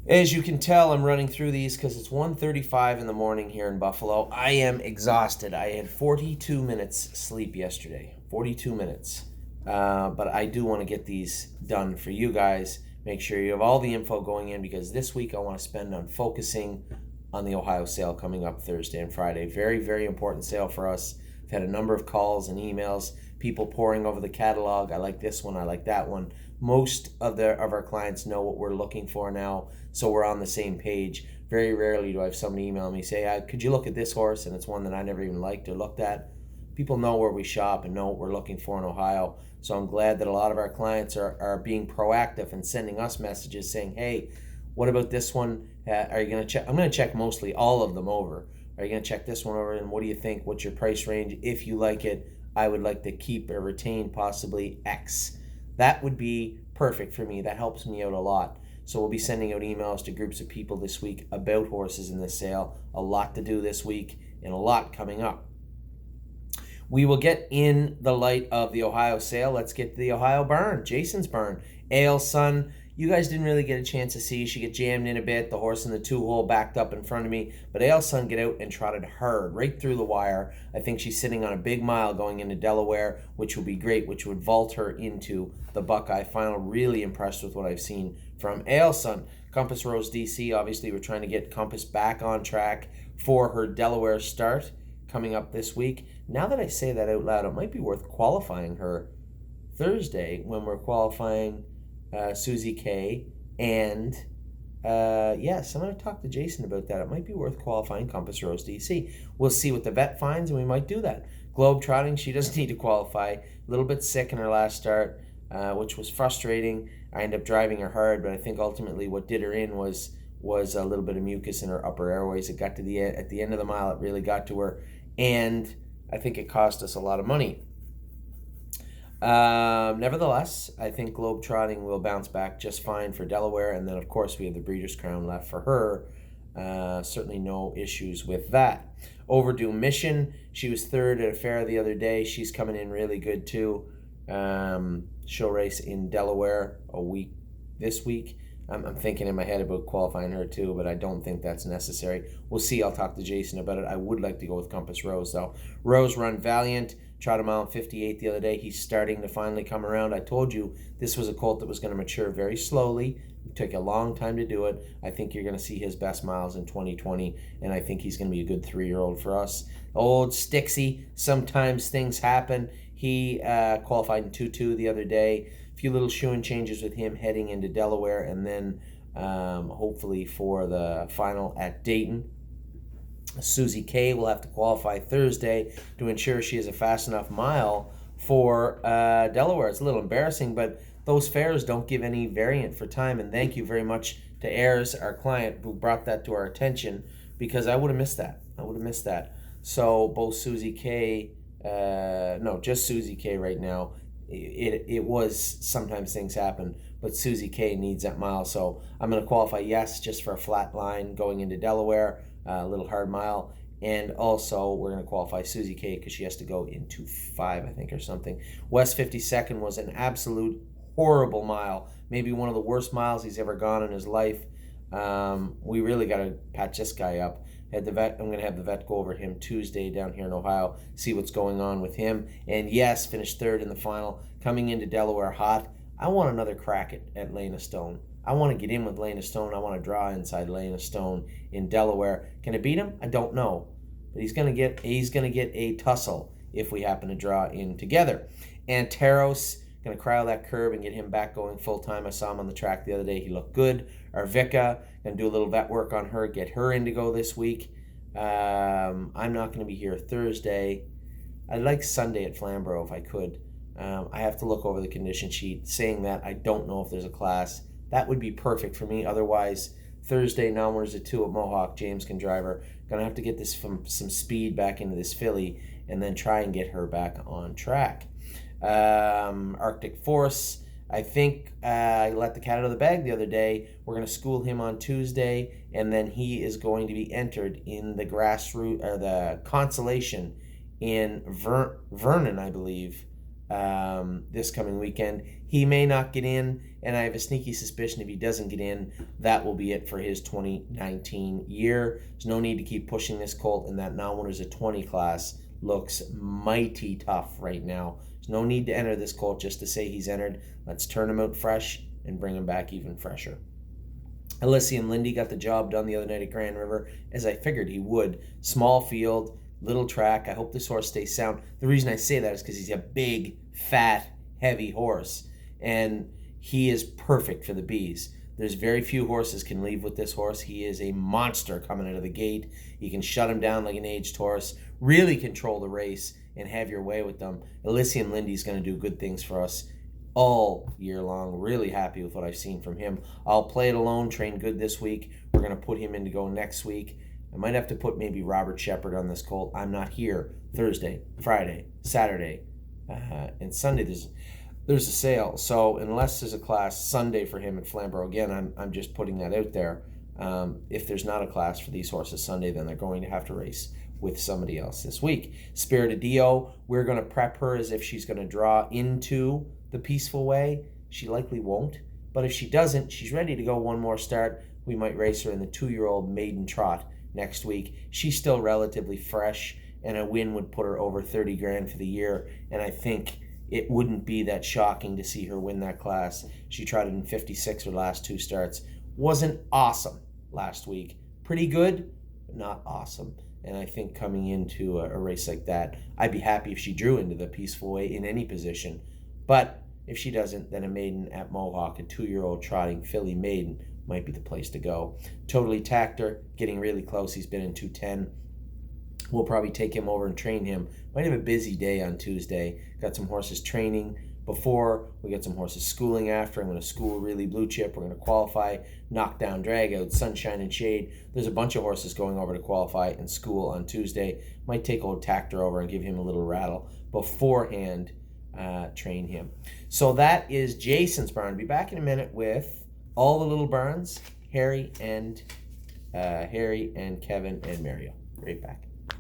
As you can tell, I'm running through these because it's 1:35 in the morning here in Buffalo. I am exhausted. I had 42 minutes sleep yesterday. 42 minutes. But I do want to get these done for you guys. Make sure you have all the info going in because this week I want to spend on focusing on the Ohio sale coming up Thursday and Friday. Very, very important sale for us. I've had a number of calls and emails, people pouring over the catalog. I like this one, I like that one. Most of our clients know what we're looking for now, so we're on the same page. Very rarely do I have somebody email me say, could you look at this horse? And it's one that I never even liked or looked at. People know where we shop and know what we're looking for in Ohio. So I'm glad that a lot of our clients are being proactive and sending us messages saying, hey, what about this one? Are you going to check? I'm going to check mostly all of them over. Are you going to check this one over? And what do you think? What's your price range? If you like it, I would like to keep or retain possibly X. That would be perfect for me. That helps me out a lot. So we'll be sending out emails to groups of people this week about horses in this sale. A lot to do this week and a lot coming up. We will get in the light of the Ohio sale. Let's get to the Ohio barn, Jason's barn. Ale's son, you guys didn't really get a chance to see. She got jammed in a bit. The horse in the two-hole backed up in front of me. But Ale's son get out and trotted hard right through the wire. I think she's sitting on a big mile going into Delaware, which will be great, which would vault her into the Buckeye final. Really impressed with what I've seen from Ale's son. Compass Rose DC, obviously we're trying to get Compass back on track for her Delaware start coming up this week. Now that I say that out loud, it might be worth qualifying her Thursday when we're qualifying Susie K. And yes, I'm going to talk to Jason about that. It might be worth qualifying Compass Rose DC. We'll see what the vet finds, and we might do that. Globe Trotting, she doesn't need to qualify. A little bit sick in her last start, which was frustrating. I ended up driving her hard, but I think ultimately what did her in was a little bit of mucus in her upper airways. It got to at the end of the mile, it really got to her, and I think it cost us a lot of money. Nevertheless, I think Globetrotting will bounce back just fine for Delaware, and then of course we have the Breeders' Crown left for her. Certainly no issues with that. Overdue Mission, she was third at a fair the other day. She's coming in really good too. She'll race in Delaware this week. I'm thinking in my head about qualifying her too, but I don't think that's necessary. We'll see. I'll talk to Jason about it. I would like to go with Compass Rose, though. Rose run Valiant, tried a mile 58 the other day. He's starting to finally come around. I told you this was a colt that was going to mature very slowly. It took a long time to do it. I think you're going to see his best miles in 2020, and I think he's going to be a good 3-year-old for us. Old Stixie, sometimes things happen. He qualified in 2-2 the other day. Few little shoeing changes with him heading into Delaware, and then hopefully for the final at Dayton. Susie K will have to qualify Thursday to ensure she has a fast enough mile for Delaware. It's a little embarrassing, but those fairs don't give any variant for time, and thank you very much to Ayers, our client, who brought that to our attention, because I would have missed that. So both Susie K, just Susie K right now. It was sometimes things happen, but Susie K needs that mile. So I'm going to qualify yes just for a flat line going into Delaware, a little hard mile. And also we're going to qualify Susie K because she has to go into 5, I think, or something. West 52nd was an absolute horrible mile. Maybe one of the worst miles he's ever gone in his life. We really got to patch this guy up. I'm going to have the vet go over him Tuesday down here in Ohio, see what's going on with him. And yes, finished third in the final, coming into Delaware hot. I want another crack at Lena Stone. I want to get in with Lena Stone. I want to draw inside Lena Stone in Delaware. Can I beat him? I don't know. But he's going to get a tussle if we happen to draw in together. And Taros, going to cryo that curb and get him back going full time. I saw him on the track the other day. He looked good. Arvika, going to do a little vet work on her, get her in to go this week. I'm not going to be here Thursday. I'd like Sunday at Flamborough if I could. I have to look over the condition sheet. Saying that, I don't know if there's a class. That would be perfect for me. Otherwise, Thursday, Nomers at 2 at Mohawk. James can drive her. Going to have to get this from some speed back into this filly and then try and get her back on track. Arctic Force, I think I let the cat out of the bag the other day. We're going to school him on Tuesday, and then he is going to be entered in the the consolation in Vernon, I believe, this coming weekend. He may not get in, and I have a sneaky suspicion if he doesn't get in, that will be it for his 2019 year. There's no need to keep pushing this colt, and that non-winners of 20 class looks mighty tough right now. There's no need to enter this colt just to say he's entered. Let's turn him out fresh and bring him back even fresher. Elysium Lindy got the job done the other night at Grand River, as I figured he would. Small field, little track. I hope this horse stays sound. The reason I say that is because he's a big, fat, heavy horse, and he is perfect for the bees. There's very few horses can leave with this horse. He is a monster coming out of the gate. You can shut him down like an aged horse, really control the race, and have your way with them. Elysium Lindy's going to do good things for us all year long. Really happy with what I've seen from him. I'll play it alone, train good this week. We're going to put him in to go next week. I might have to put maybe Robert Shepard on this colt. I'm not here Thursday, Friday, Saturday, and Sunday. There's a sale. So unless there's a class Sunday for him at Flamborough, again, I'm just putting that out there. If there's not a class for these horses Sunday, then they're going to have to race with somebody else this week. Spirit of Dio, we're going to prep her as if she's going to draw into the Peaceful Way. She likely won't, but if she doesn't, she's ready to go one more start. We might race her in the 2-year-old maiden trot next week. She's still relatively fresh, and a win would put her over 30 grand for the year, and I think it wouldn't be that shocking to see her win that class. She trotted in 56 her last 2 starts. Wasn't awesome last week. Pretty good, but not awesome. And I think coming into a race like that, I'd be happy if she drew into the Peaceful Way in any position. But if she doesn't, then a maiden at Mohawk, a 2-year-old trotting filly maiden, might be the place to go. Totally Tactor, getting really close. He's been in 210. We'll probably take him over and train him. Might have a busy day on Tuesday. Got some horses training before. We got some horses schooling after. I'm going to school really blue chip. We're going to qualify, knock down, drag out, sunshine and shade. There's a bunch of horses going over to qualify and school on Tuesday. Might take old Tactor over and give him a little rattle beforehand. Train him. So that is Jason's barn. Be back in a minute with all the little barns, Harry and Kevin and Mario. Right back.